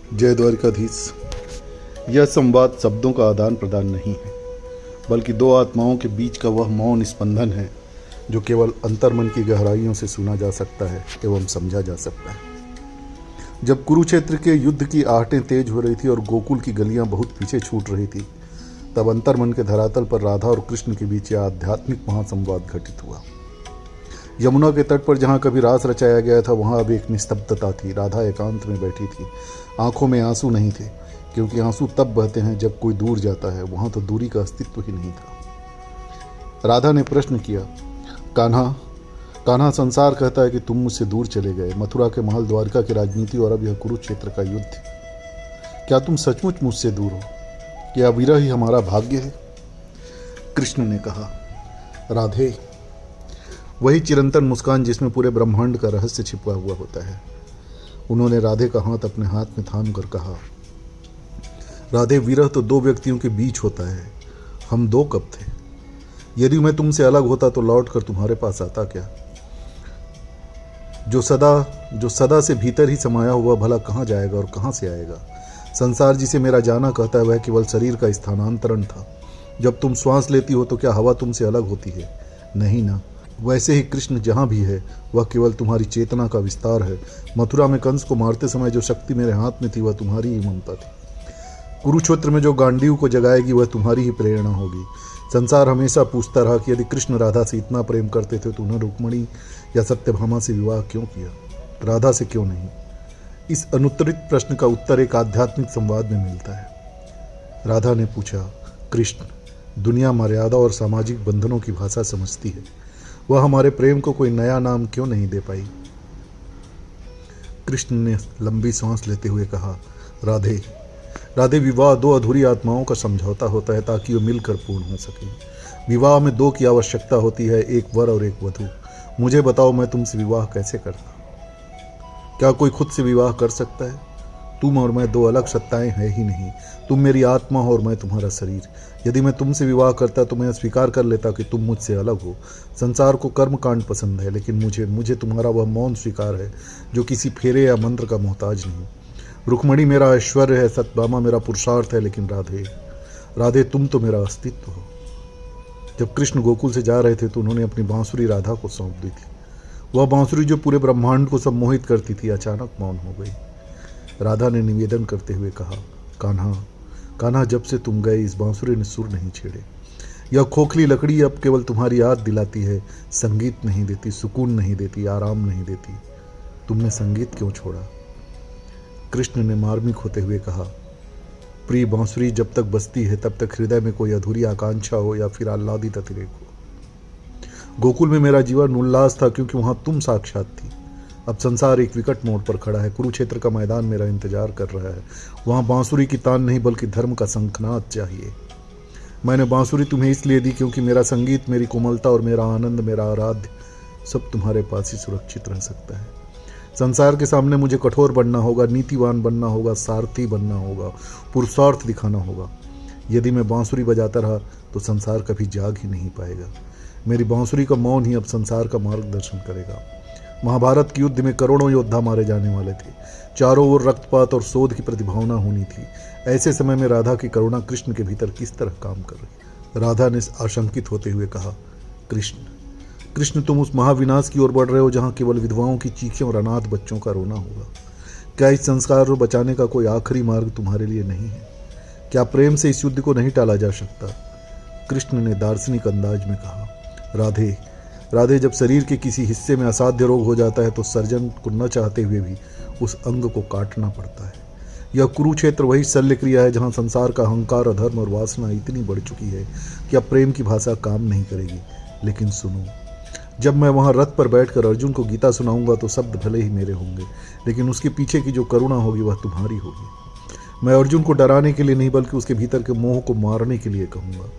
जय द्वारिकाधीश। यह संवाद शब्दों का आदान प्रदान नहीं है, बल्कि दो आत्माओं के बीच का वह मौन स्पंदन है जो केवल अंतर्मन की गहराइयों से सुना जा सकता है एवं समझा जा सकता है। जब कुरुक्षेत्र के युद्ध की आहटें तेज हो रही थी और गोकुल की गलियां बहुत पीछे छूट रही थी, तब अंतर्मन के धरातल पर राधा और कृष्ण के बीच यह आध्यात्मिक महासंवाद घटित हुआ। यमुना के तट पर जहाँ कभी रास रचाया गया था, वहाँ अब एक निस्तब्धता थी। राधा एकांत में बैठी थी। आंखों में आंसू नहीं थे, क्योंकि आंसू तब बहते हैं जब कोई दूर जाता है। वहाँ तो दूरी का अस्तित्व ही नहीं था। राधा ने प्रश्न किया, कान्हा कान्हा, संसार कहता है कि तुम मुझसे दूर चले गए, मथुरा के महल, द्वारका की राजनीति और अब यह कुरुक्षेत्र का युद्ध। क्या तुम सचमुच मुझसे दूर हो? क्या विरह ही हमारा भाग्य है? कृष्ण ने कहा, राधे, वही चिरंतन मुस्कान जिसमें पूरे ब्रह्मांड का रहस्य छिपा हुआ होता है। उन्होंने राधे का हाथ अपने हाथ में थाम कर कहा, राधे, विरह तो दो व्यक्तियों के बीच होता है। हम दो कब थे? यदि मैं तुमसे अलग होता तो लौट कर तुम्हारे पास आता क्या? जो सदा से भीतर ही समाया हुआ भला कहाँ जाएगा और कहाँ से आएगा? संसार जिसे मेरा जाना कहता है, वह केवल शरीर का स्थानांतरण था। जब तुम श्वास लेती हो तो क्या हवा तुमसे अलग होती है? नहीं ना। वैसे ही कृष्ण जहाँ भी है, वह केवल तुम्हारी चेतना का विस्तार है। मथुरा में कंस को मारते समय जो शक्ति मेरे हाथ में थी, वह तुम्हारी ही ममता थी। कुरुक्षेत्र में जो गांडीव को जगाएगी, वह तुम्हारी ही प्रेरणा होगी। संसार हमेशा पूछता रहा कि यदि कृष्ण राधा से इतना प्रेम करते थे तो उन्हें रुक्मिणी या सत्यभामा से विवाह क्यों किया, राधा से क्यों नहीं? इस अनुत्तरित प्रश्न का उत्तर एक आध्यात्मिक संवाद में मिलता है। राधा ने पूछा, कृष्ण, दुनिया मर्यादा और सामाजिक बंधनों की भाषा समझती है, वह हमारे प्रेम को कोई नया नाम क्यों नहीं दे पाई? कृष्ण ने लंबी सांस लेते हुए कहा, राधे, विवाह दो अधूरी आत्माओं का समझौता होता है ताकि वो मिलकर पूर्ण हो सके। विवाह में दो की आवश्यकता होती है, एक वर और एक वधू। मुझे बताओ, मैं तुमसे विवाह कैसे करता? क्या कोई खुद से विवाह कर सकता है? तुम और मैं दो अलग सत्ताएं हैं ही नहीं। तुम मेरी आत्मा हो और मैं तुम्हारा शरीर। यदि मैं तुमसे विवाह करता तो मैं स्वीकार कर लेता कि तुम मुझसे अलग हो। संसार को कर्मकांड पसंद है, लेकिन मुझे तुम्हारा वह मौन स्वीकार है जो किसी फेरे या मंत्र का मोहताज नहीं। रुक्मिणी मेरा ऐश्वर्य है, सत्यभामा मेरा पुरुषार्थ है, लेकिन राधे, तुम तो मेरा अस्तित्व हो। जब कृष्ण गोकुल से जा रहे थे तो उन्होंने अपनी बांसुरी राधा को सौंप दी थी। वह बांसुरी जो पूरे ब्रह्मांड को सम्मोहित करती थी, अचानक मौन हो गई। राधा ने निवेदन करते हुए कहा, कान्हा, जब से तुम गए इस बांसुरी ने सुर नहीं छेड़े। यह खोखली लकड़ी अब केवल तुम्हारी याद दिलाती है, संगीत नहीं देती, सुकून नहीं देती, आराम नहीं देती। तुमने संगीत क्यों छोड़ा? कृष्ण ने मार्मिक होते हुए कहा, प्रिय बांसुरी जब तक बजती है तब तक हृदय में कोई अधूरी आकांक्षा हो या फिर आह्लादित अतिरेक हो। गोकुल में मेरा जीवन उल्लास था क्योंकि वहां तुम साक्षात थी। अब संसार एक विकट मोड़ पर खड़ा है। कुरुक्षेत्र का मैदान मेरा इंतजार कर रहा है। वहां बांसुरी की तान नहीं, बल्कि धर्म का शंखनाद चाहिए। मैंने बांसुरी तुम्हें इसलिए दी क्योंकि मेरा संगीत, मेरी कोमलता और मेरा आनंद, मेरा आराध्य सब तुम्हारे पास ही सुरक्षित रह सकता है। संसार के सामने मुझे कठोर बनना होगा, नीतिवान बनना होगा, सारथी बनना होगा, पुरुषार्थ दिखाना होगा। यदि मैं बांसुरी बजाता रहा तो संसार कभी जाग ही नहीं पाएगा। मेरी बांसुरी का मौन ही अब संसार का मार्गदर्शन करेगा। महाभारत के युद्ध में करोड़ों योद्धा मारे जाने वाले थे। चारों ओर रक्तपात और शोध की प्रतिभावना होनी थी। ऐसे समय में राधा की करुणा कृष्ण के भीतर किस तरह काम कर रही? राधा ने आशंकित होते हुए कहा, कृष्ण, तुम उस महाविनाश की ओर बढ़ रहे हो जहाँ केवल विधवाओं की चीखें और अनाथ बच्चों का रोना होगा। क्या इस संस्कार को बचाने का कोई आखिरी मार्ग तुम्हारे लिए नहीं है? क्या प्रेम से इस युद्ध को नहीं टाला जा सकता? कृष्ण ने दार्शनिक अंदाज में कहा, राधे, जब शरीर के किसी हिस्से में असाध्य रोग हो जाता है तो सर्जन को न चाहते हुए भी उस अंग को काटना पड़ता है। यह कुरुक्षेत्र वही शल्य क्रिया है जहाँ संसार का अहंकार, अधर्म और वासना इतनी बढ़ चुकी है कि अब प्रेम की भाषा काम नहीं करेगी। लेकिन सुनो, जब मैं वहाँ रथ पर बैठकर अर्जुन को गीता सुनाऊंगा तो शब्द भले ही मेरे होंगे, लेकिन उसके पीछे की जो करुणा होगी वह तुम्हारी होगी। मैं अर्जुन को डराने के लिए नहीं, बल्कि उसके भीतर के मोह को मारने के लिए कहूँगा।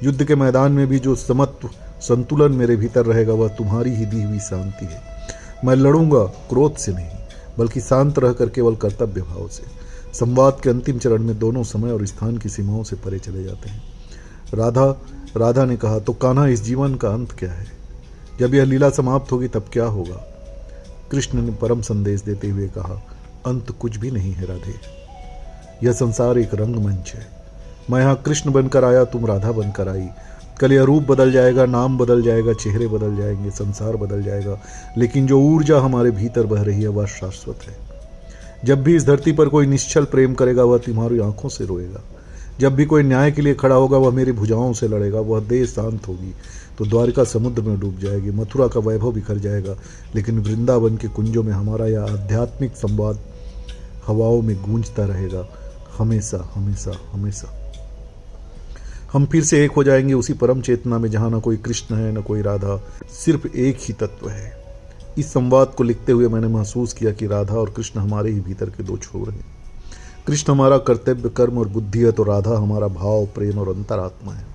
युद्ध के मैदान में भी जो समत्व, संतुलन मेरे भीतर रहेगा, वह तुम्हारी ही दी हुई शांति है। मैं लड़ूंगा क्रोध से नहीं, बल्कि शांत रहकर केवल कर्तव्य भाव से। संवाद के अंतिम चरण में दोनों समय और स्थान की सीमाओं से परे चले जाते हैं। राधा ने कहा, तो कान्हा, इस जीवन का अंत क्या है? जब यह लीला समाप्त होगी तब क्या होगा? कृष्ण ने परम संदेश देते हुए कहा, अंत कुछ भी नहीं है राधे। यह संसार एक रंगमंच है। मैं यहाँ कृष्ण बनकर आया, तुम राधा बनकर आई। कल यह रूप बदल जाएगा, नाम बदल जाएगा, चेहरे बदल जाएंगे, संसार बदल जाएगा, लेकिन जो ऊर्जा हमारे भीतर बह रही है वह शाश्वत है। जब भी इस धरती पर कोई निश्चल प्रेम करेगा वह तुम्हारी आंखों से रोएगा। जब भी कोई न्याय के लिए खड़ा होगा वह मेरी भुजाओं से लड़ेगा। वह देह शांत होगी तो द्वारिका समुद्र में डूब जाएगी, मथुरा का वैभव बिखर जाएगा, लेकिन वृंदावन के कुंजों में हमारा यह आध्यात्मिक संवाद हवाओं में गूंजता रहेगा, हमेशा हमेशा हमेशा। हम फिर से एक हो जाएंगे उसी परम चेतना में जहाँ न कोई कृष्ण है न कोई राधा, सिर्फ एक ही तत्व है। इस संवाद को लिखते हुए मैंने महसूस किया कि राधा और कृष्ण हमारे ही भीतर के दो छोर हैं। कृष्ण हमारा कर्तव्य, कर्म और बुद्धि है, तो राधा हमारा भाव, प्रेम और अंतरात्मा है।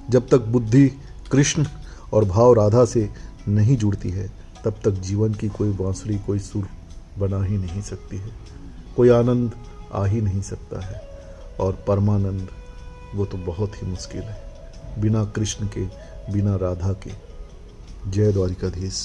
जब तक बुद्धि कृष्ण और भाव राधा से नहीं जुड़ती है तब तक जीवन की कोई बांसुरी, कोई सुर बना ही नहीं सकती है, कोई आनंद आ ही नहीं सकता है, और परमानंद वो तो बहुत ही मुश्किल है बिना कृष्ण के, बिना राधा के। जय द्वारिकाधीश।